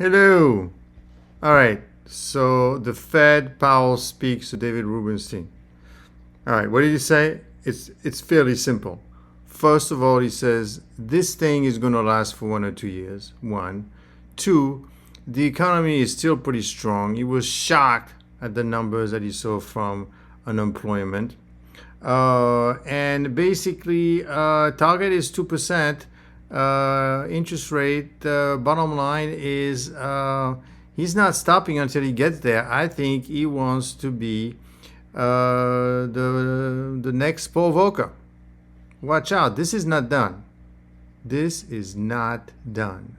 Hello. All right. So the Fed Powell speaks to David Rubenstein. All right. What did he say? It's fairly simple. First of all, he says this thing is going to last for 1 or 2 years. One. Two, the economy is still pretty strong. He was shocked at the numbers that he saw from unemployment. And basically, target is 2%. Interest rate, bottom line is he's not stopping until he gets there. I think he wants to be the next Paul Volcker. Watch out. This is not done. This is not done.